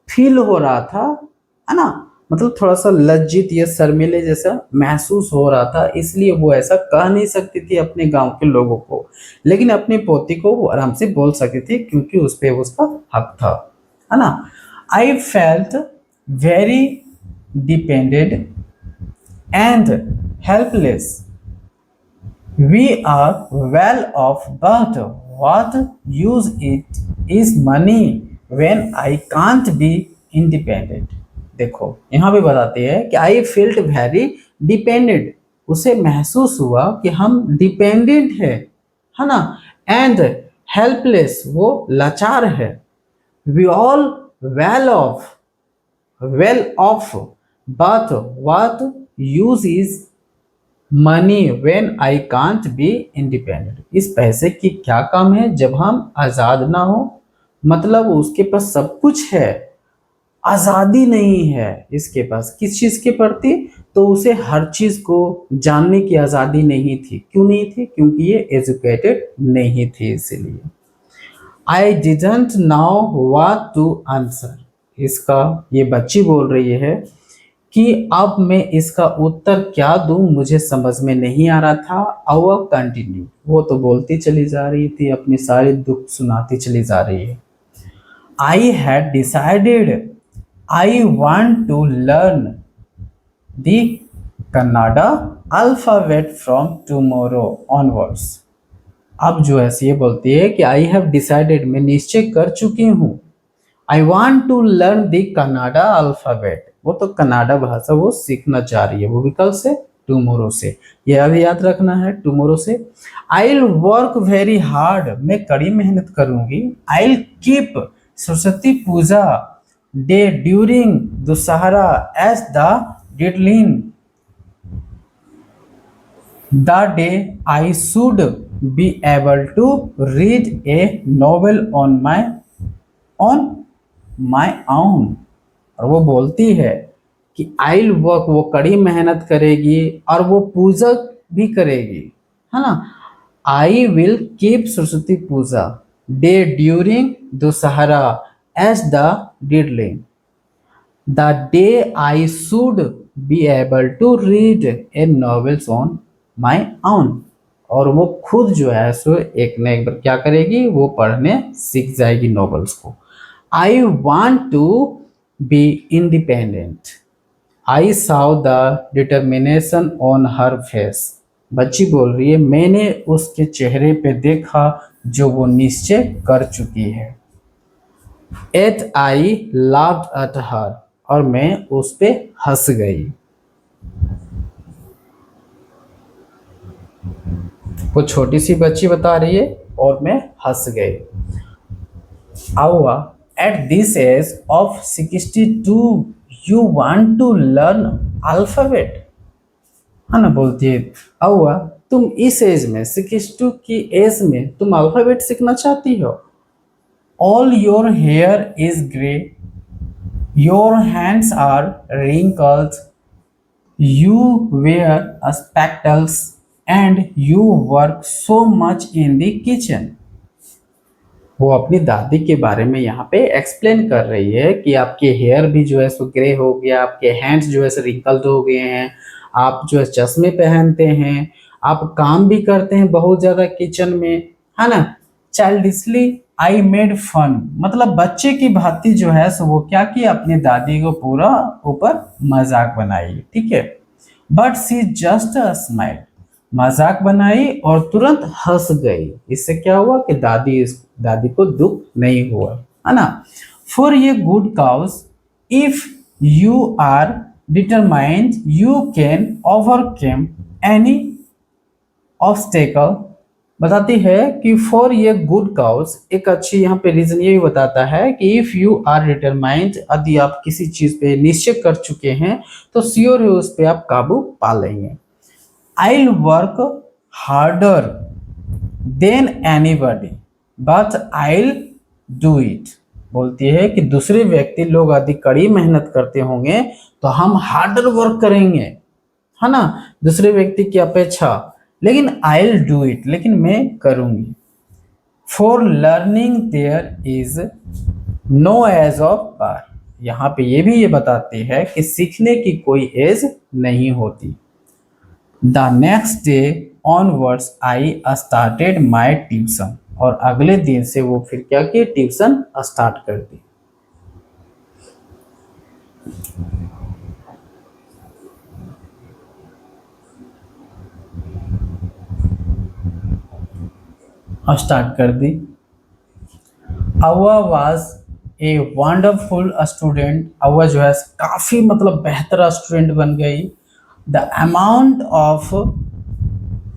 Speaker 1: फील हो रहा था, है ना, मतलब थोड़ा सा लज्जित या शर्मिले जैसा महसूस हो रहा था, इसलिए वो ऐसा कह नहीं सकती थी अपने गांव के लोगों को, लेकिन अपनी पोती को वो आराम से बोल सकती थी क्योंकि उस पे उसका हक था, है ना। I felt very depended and helpless, we are well off, but what use it is money when I can't be independent। देखो यहाँ पे बताते हैं कि I felt very dependent, उसे महसूस हुआ कि हम डिपेंडेंट है ना, एंड हेल्पलेस, वो लाचार है, we all well off, well off, but what use is money when I can't be independent. इस पैसे की क्या काम है जब हम आजाद ना हो, मतलब उसके पास सब कुछ है, आजादी नहीं है इसके पास किस चीज के प्रति, तो उसे हर चीज को जानने की आजादी नहीं थी। क्यों नहीं थी? क्योंकि ये एजुकेटेड नहीं थी, इसीलिए। I didn't know what to answer, इसका ये बच्ची बोल रही है कि अब मैं इसका उत्तर क्या दूं, मुझे समझ में नहीं आ रहा था। और कंटिन्यू, वो तो बोलती चली जा रही थी, अपनी सारी दुख सुनाती चली जा रही है। I had decided I want to learn the Kannada alphabet from tomorrow onwards. अब जो है ये बोलती है कि आई हैव डिसाइडेड, मैं निश्चय कर चुकी हूँ, I want to learn the Kannada alphabet, वो तो कनाडा भाषा वो सीखना चाह रही है, वो विकल्प से टुमोरो से, यह भी याद रखना है टुमोरो से। I will work very hard, मैं कड़ी मेहनत करूंगी। I will keep Saraswati Puja day during Dussehra as the deadline, the day I should be able to read a novel on my own. और वो बोलती है कि आई विल वर्क, वो कड़ी मेहनत करेगी और वो पूजा भी करेगी, है ना। I will keep Saraswati Puja day during Dussehra as the deadline, the day I should be able to read a novels on my own. और वो खुद जो है सो एक न एक बार क्या करेगी, वो पढ़ने सीख जाएगी नॉवेल्स को। I want to be independent, I saw the determination on her face. बच्ची बोल रही है मैंने उसके चेहरे पे देखा जो वो निश्चय कर चुकी है। At I laughed at her, और मैं उस पे हंस गई। वो छोटी सी बच्ची बता रही है और मैं हंस गई। आवा at this age of 62 you want to learn alphabet, है ना। बोलती है आवा तुम इस एज में 62 की एज में तुम अल्फाबेट सीखना चाहती हो। All your hair is grey, your hands are wrinkled, you wear spectacles and you work so much in the kitchen। वो अपनी दादी के बारे में यहाँ पे एक्सप्लेन कर रही है कि आपके हेयर भी जो है सो ग्रे हो गया, आपके हैंड्स जो है सो रिंकल्ड हो गए हैं, आप जो है चश्मे पहनते हैं, आप काम भी करते हैं बहुत ज़्यादा किचन में, है ना। चाइल्डिशली आई मेड फन, मतलब बच्चे की भांति जो है सो वो क्या किया, अपनी दादी को पूरा ऊपर मजाक बनाई, ठीक है। बट सी जस्ट स्माइल, मजाक बनाई और तुरंत हंस गई। इससे क्या हुआ कि दादी को दुख नहीं हुआ, है ना। फॉर ये good cause if you are determined you can overcome any obstacle. बताती है कि फॉर ये गुड काउज, एक अच्छी यहाँ पे रीजन ये भी बताता है कि इफ यू आर डिटरमाइंड, यदि आप किसी चीज पे निश्चय कर चुके हैं तो श्योर है उस पे आप काबू पा लेंगे। I'll work harder than anybody, but I'll do it। बोलती है कि दूसरे व्यक्ति लोग यदि कड़ी मेहनत करते होंगे तो हम हार्डर वर्क करेंगे, है ना, दूसरे व्यक्ति की अपेक्षा, लेकिन I'll do it, लेकिन मैं करूंगी। For learning there is no age of birth। यहाँ पे ये बताती है कि सीखने की कोई एज नहीं होती। The next day onwards I started my tuition। और अगले दिन से वो फिर क्या किए, ट्यूशन स्टार्ट कर दी। अव्वा was a wonderful student। अव्वा जो है काफी मतलब बेहतर स्टूडेंट बन गई। The amount of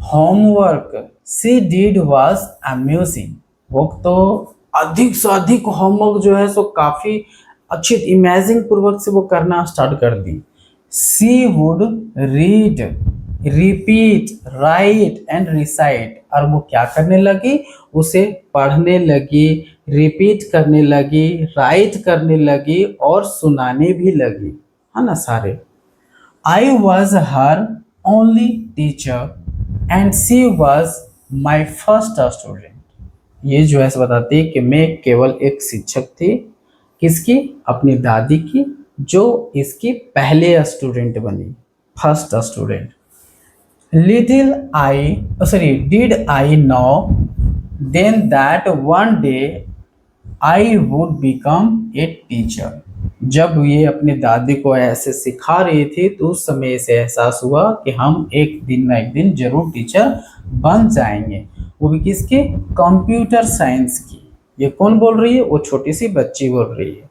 Speaker 1: homework she did was amusing। वो तो अधिक से अधिक होमवर्क जो है सो काफी अच्छी इमेजिंग पूर्वक से वो करना स्टार्ट कर दी। She would read, repeat, write and recite। और वो क्या करने लगी, उसे पढ़ने लगी, रिपीट करने लगी, राइट करने लगी और सुनाने भी लगी, है ना सारे। I was her only teacher and she was my first student। ये जो है बताती है कि मैं केवल एक शिक्षक थी, किसकी, अपनी दादी की, जो इसकी पहले स्टूडेंट बनी, first student. Did I know then that one day I would become a teacher। जब ये अपनी दादी को ऐसे सिखा रही थी तो उस समय इसे एहसास हुआ कि हम एक दिन ना एक दिन जरूर टीचर बन जाएंगे, वो भी किसके, कंप्यूटर साइंस की। ये कौन बोल रही है, वो छोटी सी बच्ची बोल रही है।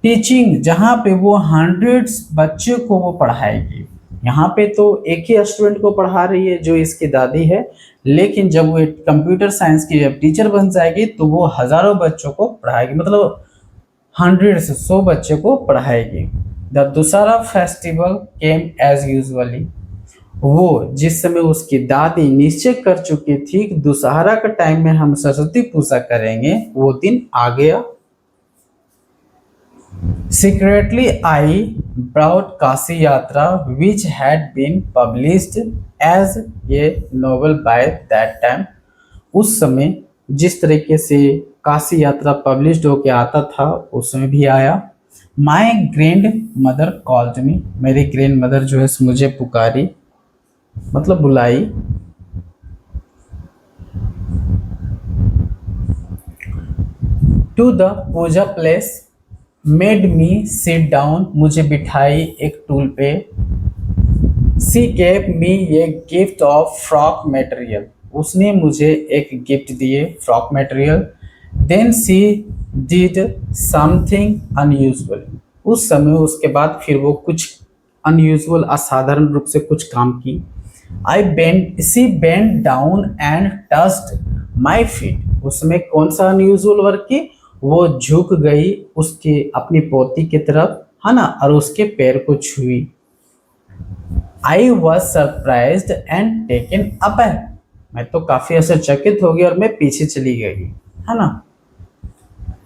Speaker 1: टीचिंग, जहाँ पे वो हंड्रेड्स बच्चे को वो पढ़ाएगी। यहाँ पे तो एक ही स्टूडेंट को पढ़ा रही है जो इसकी दादी है, लेकिन जब वो कंप्यूटर साइंस की जब टीचर बन जाएगी तो वो हजारों बच्चों को पढ़ाएगी, मतलब 100 से 100 बच्चे को पढ़ाएगी। The Dussehra festival came as usually. वो जिस समय उसकी दादी निश्चय कर चुकी थी कि दुशहरा के टाइम में हम सरस्वती पूजा करेंगे, वो दिन आ गया। Secretly I brought काशी यात्रा which had been published as a novel by that time। उस समय जिस तरीके से काशी यात्रा पब्लिश्ड होके आता था उस समय भी आया। My grandmother called me. मेरी ग्रैंड मदर जो है मुझे पुकारी, मतलब बुलाई। To the puja place, made me sit down. मुझे बिठाई एक टूल पे। She gave me a gift of frock material. उसने मुझे एक गिफ्ट दिए frock material. Then she did something unusual. उस समय उसके बाद फिर वो कुछ अनयूजुअल असाधारण रूप से कुछ काम की। She bend down and touched my feet. उसमें कौन सा अनयूजुअल वर्क की, वो झुक गई उसके अपनी पोती की तरफ, है ना, और उसके पैर को छुई। I was surprised and taken aback. मैं तो काफी आश्चर्यचकित हो गई और मैं पीछे चली गई, है ना,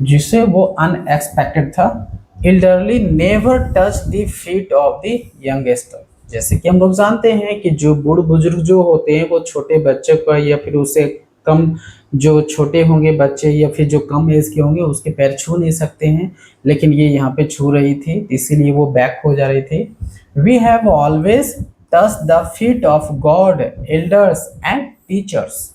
Speaker 1: जिसे वो अनएक्सपेक्टेड था। Elderly never touch the feet of the youngest. जैसे कि हम लोग जानते हैं कि जो बूढ़ बुजुर्ग जो होते हैं वो छोटे बच्चे को या फिर उसे कम जो छोटे होंगे बच्चे या फिर जो कम एज के होंगे उसके पैर छू नहीं सकते हैं, लेकिन ये यहाँ पे छू रही थी इसीलिए वो बैक हो जा रही थी। We have always touch the feet of God, elders and teachers.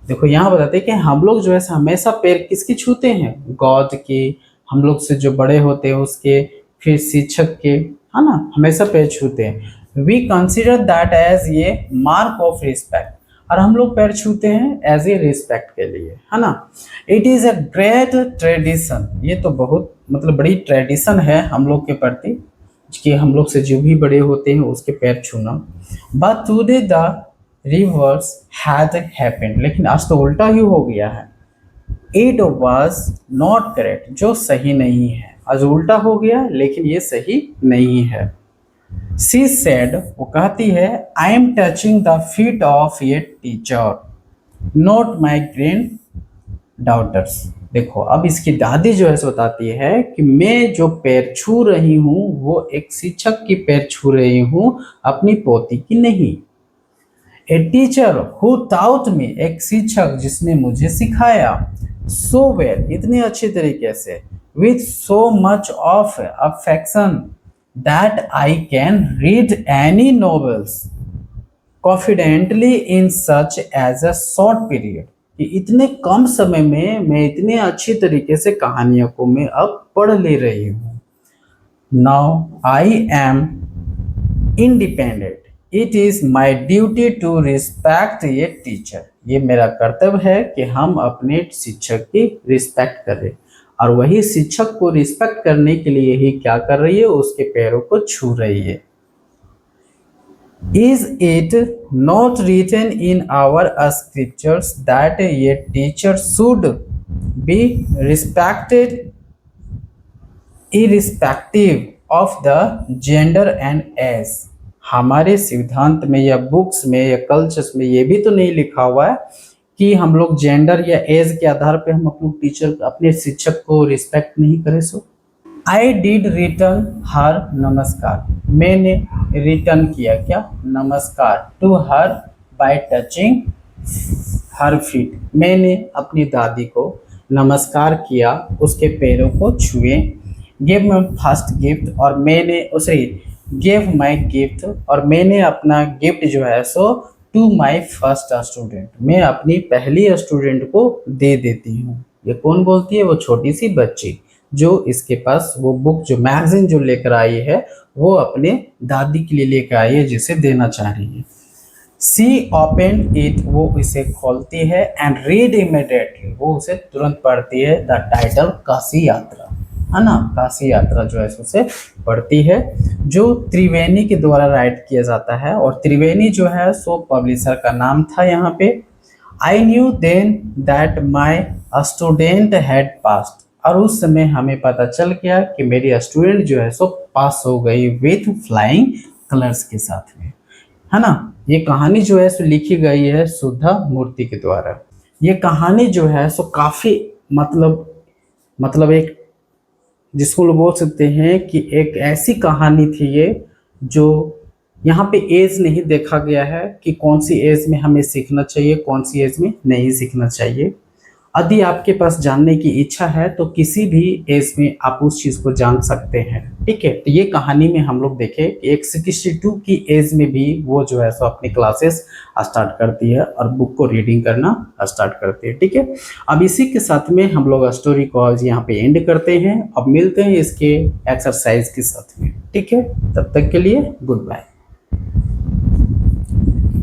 Speaker 1: देखो यहाँ बताते हैं कि हम लोग जो है हमेशा पैर किसकी छूते हैं, गॉड के, हम लोग से जो बड़े होते हैं उसके, फिर शिक्षक के, है ना, हमेशा पैर छूते हैं। वी कंसिडर दैट एज ये मार्क ऑफ रिस्पेक्ट, और हम लोग पैर छूते हैं एज ए रिस्पेक्ट के लिए, है ना। It is a great tradition, ये तो बहुत मतलब बड़ी ट्रेडिशन है हम लोग के प्रति कि हम लोग से जो भी बड़े होते हैं उसके पैर छूना। But today the reverse had happened, लेकिन आज तो उल्टा ही हो गया है। इट वॉज नॉट करेक्ट, जो सही नहीं है, आज उल्टा हो गया लेकिन ये सही नहीं है। शी सेड, वो कहती है, I am touching the feet of a teacher not my granddaughters. देखो अब इसकी दादी जो है सो बताती है कि मैं जो पैर छू रही हूँ वो एक शिक्षक की पैर छू रही हूँ, अपनी पोती की नहीं। ए टीचर हु टाउट मी, एक शिक्षक जिसने मुझे सिखाया, सो वेल, इतने अच्छे तरीके से, with so much of affection that I can read any novels confidently in such a अ शॉर्ट पीरियड, कि इतने कम समय में मैं इतने अच्छी तरीके से कहानियों को मैं अब पढ़ ले रही हूँ। Now I am independent, it is my duty to respect a teacher, ये मेरा कर्तव्य है कि हम अपने शिक्षक की रिस्पेक्ट करें, और वही शिक्षक को रिस्पेक्ट करने के लिए ही क्या कर रही है, उसके पैरों को छू रही है। Is it not written in our scriptures that a teacher should be respected irrespective of the gender and age? हमारे सिद्धांत में या बुक्स में या कल्चर्स में ये भी तो नहीं लिखा हुआ है कि हम लोग जेंडर या एज के आधार पे हम अपने टीचर अपने शिक्षक को रिस्पेक्ट नहीं करें। सो आई डिड रिटर्न हर नमस्कार, मैंने रिटर्न किया क्या, नमस्कार, to her by touching her feet, मैंने अपनी दादी को नमस्कार किया, उसके पैरों को छुए। गिव माई फर्स्ट गिफ्ट, और मैंने उसे गिव माई गिफ्ट, और मैंने अपना गिफ्ट जो है सो टू माई फर्स्ट स्टूडेंट, मैं अपनी पहली स्टूडेंट को दे देती हूँ। ये कौन बोलती है, वो छोटी सी बच्ची जो इसके पास वो बुक जो मैगजीन जो लेकर आई है वो अपने दादी के लिए लेकर आई है जिसे देना चाह रही है। सी ओपन इट, वो इसे खोलती है, एंड रीड इमीडिएटली, वो उसे तुरंत पढ़ती है, द टाइटल काशी यात्रा, है ना, काशी यात्रा जो है उसे पढ़ती है, जो त्रिवेणी के द्वारा राइट किया जाता है, और त्रिवेणी जो है सो पब्लिशर का नाम था यहाँ पे। I knew then that my student had passed, और उस समय हमें पता चल गया कि मेरी स्टूडेंट जो है सो पास हो गई विथ फ्लाइंग कलर्स के साथ में, है ना। ये कहानी जो है सो लिखी गई है सुधा मूर्ति के द्वारा। ये कहानी जो है सो काफ़ी मतलब एक जिसको लोग बोल सकते हैं कि एक ऐसी कहानी थी ये जो यहाँ पे एज नहीं देखा गया है कि कौन सी एज में हमें सीखना चाहिए, कौन सी एज में नहीं सीखना चाहिए। यदि आपके पास जानने की इच्छा है तो किसी भी एज में आप उस चीज़ को जान सकते हैं, ठीक है। तो ये कहानी में हम लोग देखें कि एक 62 की एज में भी वो जो है सो अपनी क्लासेस स्टार्ट करती है और बुक को रीडिंग करना स्टार्ट करती है, ठीक है। अब इसी के साथ में हम लोग स्टोरी को आज यहाँ पे एंड करते हैं। अब मिलते हैं इसके एक्सरसाइज के साथ में, ठीक है। तब तक के लिए गुड बाय।